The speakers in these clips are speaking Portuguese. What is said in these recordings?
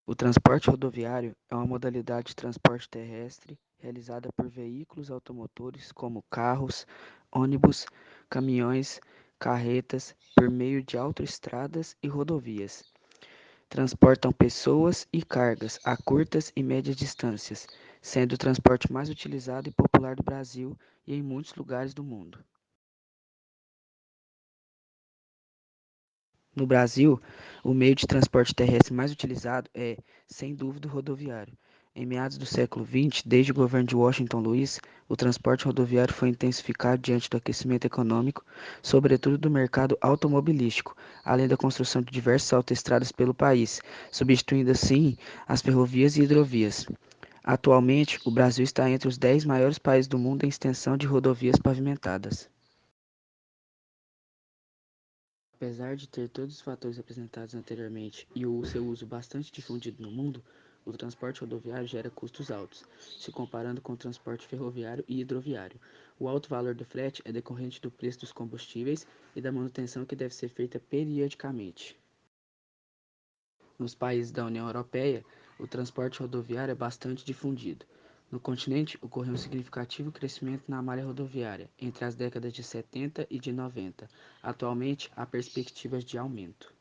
O transporte rodoviário é uma modalidade de transporte terrestre realizada por veículos automotores como carros, ônibus, caminhões, carretas, por meio de autoestradas e rodovias. Transportam pessoas e cargas a curtas e médias distâncias, sendo o transporte mais utilizado e popular do Brasil e em muitos lugares do mundo. No Brasil, o meio de transporte terrestre mais utilizado é, sem dúvida, o rodoviário. Em meados do século XX, desde o governo de Washington Luiz, o transporte rodoviário foi intensificado diante do aquecimento econômico, sobretudo do mercado automobilístico, além da construção de diversas autoestradas pelo país, substituindo assim as ferrovias e hidrovias. Atualmente, o Brasil está entre os 10 maiores países do mundo em extensão de rodovias pavimentadas. Apesar de ter todos os fatores apresentados anteriormente e o seu uso bastante difundido no mundo, o transporte rodoviário gera custos altos, se comparando com o transporte ferroviário e hidroviário. O alto valor do frete é decorrente do preço dos combustíveis e da manutenção que deve ser feita periodicamente. Nos países da União Europeia, o transporte rodoviário é bastante difundido. No continente, ocorreu um significativo crescimento na malha rodoviária entre as décadas de 70 e de 90. Atualmente, há perspectivas de aumento.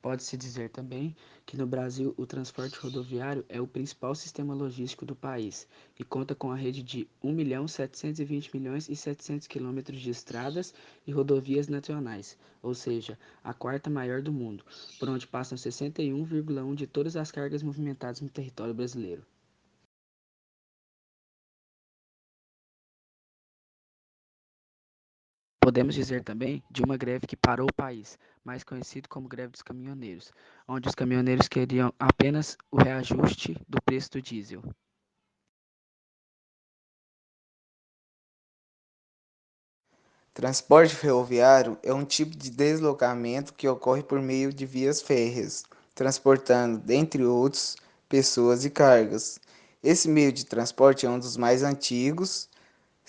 Pode-se dizer também que no Brasil o transporte rodoviário é o principal sistema logístico do país e conta com a rede de 1.720.700 quilômetros de estradas e rodovias nacionais, ou seja, a quarta maior do mundo, por onde passam 61,1% de todas as cargas movimentadas no território brasileiro. Podemos dizer também de uma greve que parou o país, mais conhecido como greve dos caminhoneiros, onde os caminhoneiros queriam apenas o reajuste do preço do diesel. Transporte ferroviário é um tipo de deslocamento que ocorre por meio de vias férreas, transportando, dentre outros, pessoas e cargas. Esse meio de transporte é um dos mais antigos.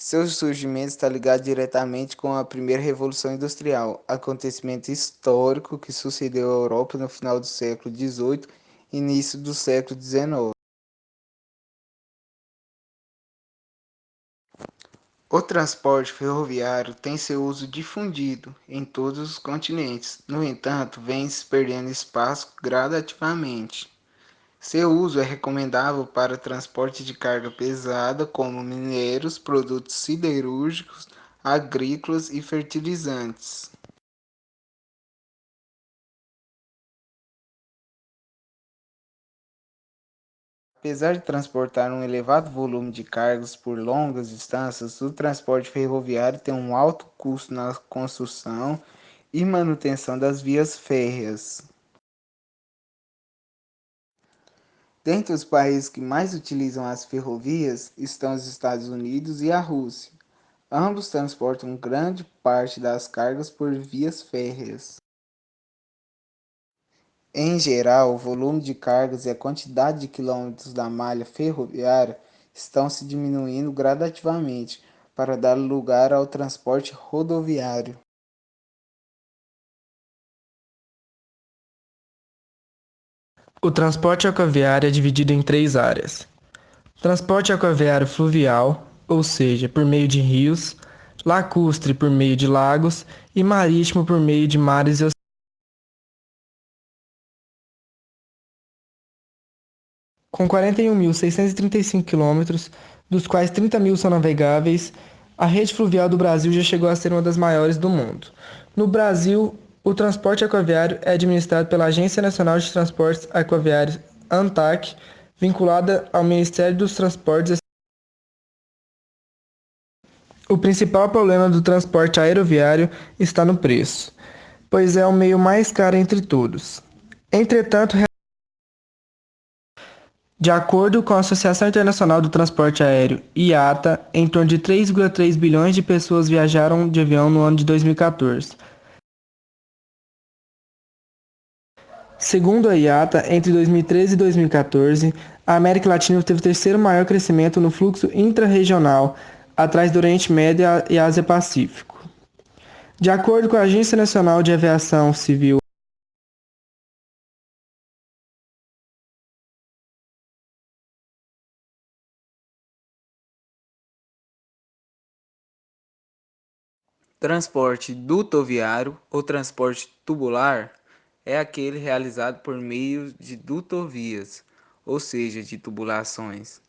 Seu surgimento está ligado diretamente com a primeira Revolução Industrial, acontecimento histórico que sucedeu à Europa no final do século XVIII e início do século XIX. O transporte ferroviário tem seu uso difundido em todos os continentes, no entanto, vem se perdendo espaço gradativamente. Seu uso é recomendável para transporte de carga pesada, como minérios, produtos siderúrgicos, agrícolas e fertilizantes. Apesar de transportar um elevado volume de cargas por longas distâncias, o transporte ferroviário tem um alto custo na construção e manutenção das vias férreas. Dentre os países que mais utilizam as ferrovias estão os Estados Unidos e a Rússia. Ambos transportam grande parte das cargas por vias férreas. Em geral, o volume de cargas e a quantidade de quilômetros da malha ferroviária estão se diminuindo gradativamente para dar lugar ao transporte rodoviário. O transporte aquaviário é dividido em três áreas: transporte aquaviário fluvial, ou seja, por meio de rios, lacustre por meio de lagos e marítimo por meio de mares e oceanos. Com 41.635 quilômetros, dos quais 30.000 são navegáveis, a rede fluvial do Brasil já chegou a ser uma das maiores do mundo. No Brasil, o transporte aquaviário é administrado pela Agência Nacional de Transportes Aquaviários, ANTAQ, vinculada ao Ministério dos Transportes. O principal problema do transporte aeroviário está no preço, pois é o meio mais caro entre todos. Entretanto, de acordo com a Associação Internacional do Transporte Aéreo, IATA, em torno de 3,3 bilhões de pessoas viajaram de avião no ano de 2014. Segundo a IATA, entre 2013 e 2014, a América Latina teve o terceiro maior crescimento no fluxo intra-regional, atrás do Oriente Médio e Ásia-Pacífico. De acordo com a Agência Nacional de Aviação Civil, Transporte dutoviário ou transporte tubular é aquele realizado por meio de dutovias, ou seja, de tubulações.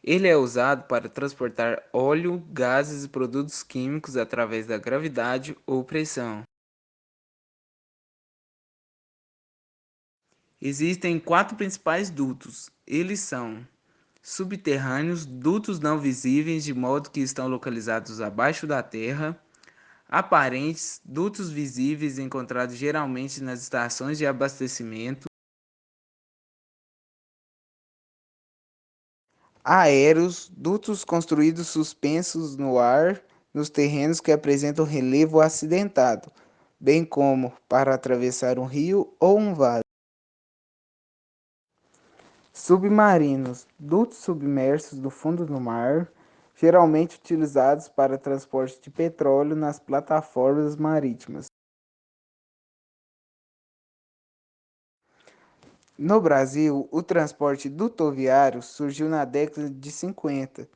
Ele é usado para transportar óleo, gases e produtos químicos através da gravidade ou pressão. Existem quatro principais dutos. Eles são subterrâneos, dutos não visíveis de modo que estão localizados abaixo da terra; aparentes, dutos visíveis encontrados geralmente nas estações de abastecimento; aéreos, dutos construídos suspensos no ar nos terrenos que apresentam relevo acidentado, bem como para atravessar um rio ou um vale. Submarinos, dutos submersos do fundo do mar, geralmente utilizados para transporte de petróleo nas plataformas marítimas. No Brasil, o transporte dutoviário surgiu na década de 50,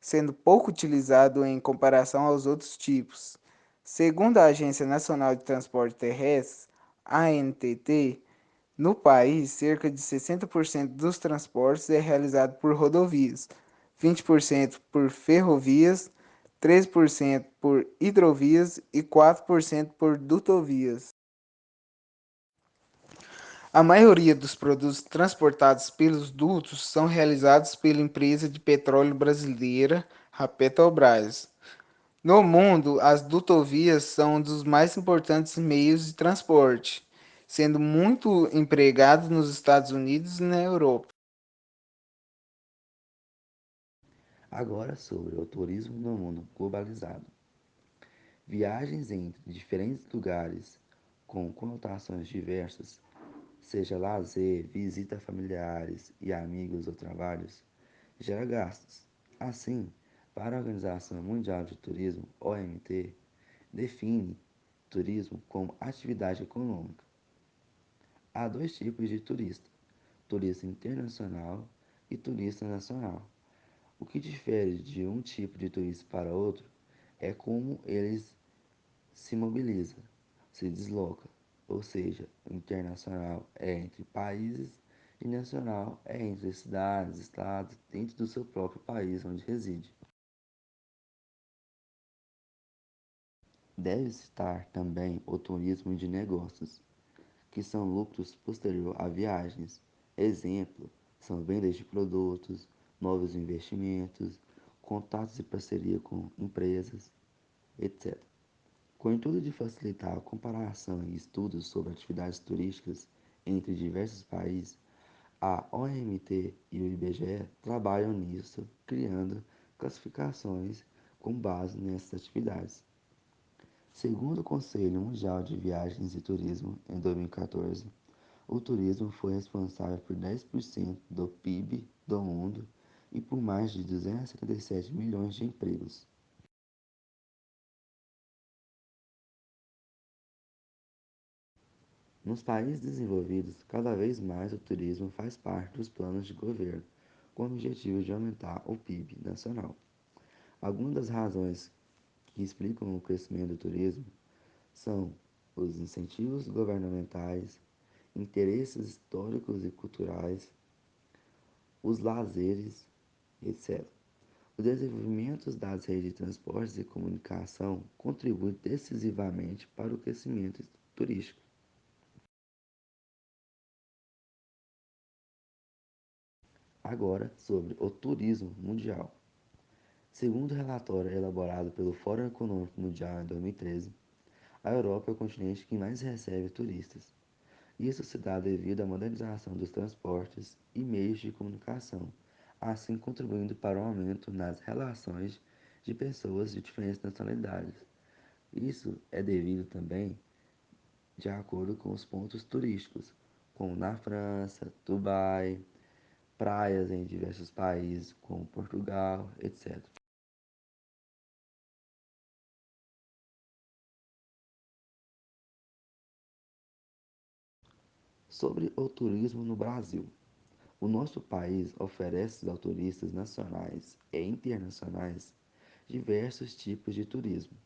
sendo pouco utilizado em comparação aos outros tipos. Segundo a Agência Nacional de Transporte Terrestre, ANTT, no país, cerca de 60% dos transportes é realizado por rodovias, 20% por ferrovias, 13% por hidrovias e 4% por dutovias. A maioria dos produtos transportados pelos dutos são realizados pela empresa de petróleo brasileira, a Petrobras. No mundo, as dutovias são um dos mais importantes meios de transporte, sendo muito empregados nos Estados Unidos e na Europa. Agora sobre o turismo no mundo globalizado. Viagens entre diferentes lugares com conotações diversas, seja lazer, visita a familiares e amigos ou trabalhos, gera gastos. Assim, para a Organização Mundial de Turismo, OMT, define turismo como atividade econômica. Há dois tipos de turista: turista internacional e turista nacional. O que difere de um tipo de turista para outro é como eles se mobiliza, se desloca, ou seja, o internacional é entre países e nacional é entre cidades, estados, dentro do seu próprio país onde reside. Deve citar também o turismo de negócios, que são lucros posterior a viagens. Exemplo, são vendas de produtos, novos investimentos, contatos e parceria com empresas, etc. Com o intuito de facilitar a comparação e estudos sobre atividades turísticas entre diversos países, a OMT e o IBGE trabalham nisso, criando classificações com base nessas atividades. Segundo o Conselho Mundial de Viagens e Turismo, em 2014, o turismo foi responsável por 10% do PIB do mundo e por mais de 277 milhões de empregos. Nos países desenvolvidos, cada vez mais o turismo faz parte dos planos de governo, com o objetivo de aumentar o PIB nacional. Algumas das razões que explicam o crescimento do turismo são os incentivos governamentais, interesses históricos e culturais, os lazeres, etc. O desenvolvimento das redes de transportes e comunicação contribui decisivamente para o crescimento turístico. Agora, sobre o turismo mundial. Segundo o relatório elaborado pelo Fórum Econômico Mundial em 2013, a Europa é o continente que mais recebe turistas. Isso se dá devido à modernização dos transportes e meios de comunicação, assim contribuindo para o aumento nas relações de pessoas de diferentes nacionalidades. Isso é devido também de acordo com os pontos turísticos, como na França, Dubai, praias em diversos países, como Portugal, etc. Sobre o turismo no Brasil. O nosso país oferece aos turistas nacionais e internacionais diversos tipos de turismo.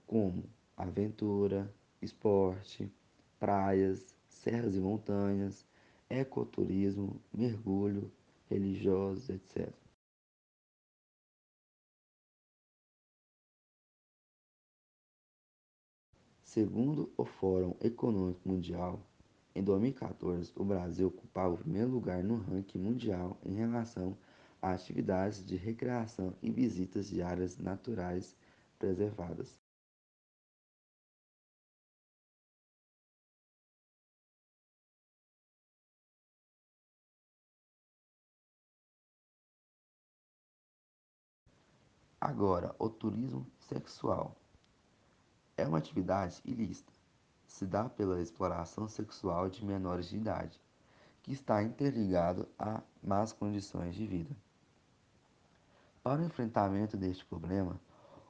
como aventura, esporte, praias, serras e montanhas, ecoturismo, mergulho, religiosos, etc. Segundo o Fórum Econômico Mundial, em 2014, o Brasil ocupava o primeiro lugar no ranking mundial em relação a atividades de recreação e visitas de áreas naturais preservadas. Agora, o turismo sexual é uma atividade ilícita. Se dá pela exploração sexual de menores de idade, que está interligado a más condições de vida. Para o enfrentamento deste problema,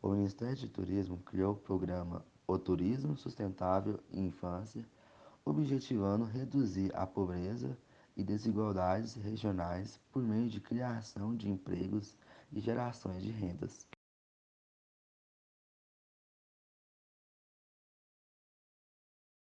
o Ministério do Turismo criou o programa O Turismo Sustentável e Infância, objetivando reduzir a pobreza e desigualdades regionais por meio de criação de empregos e gerações de rendas.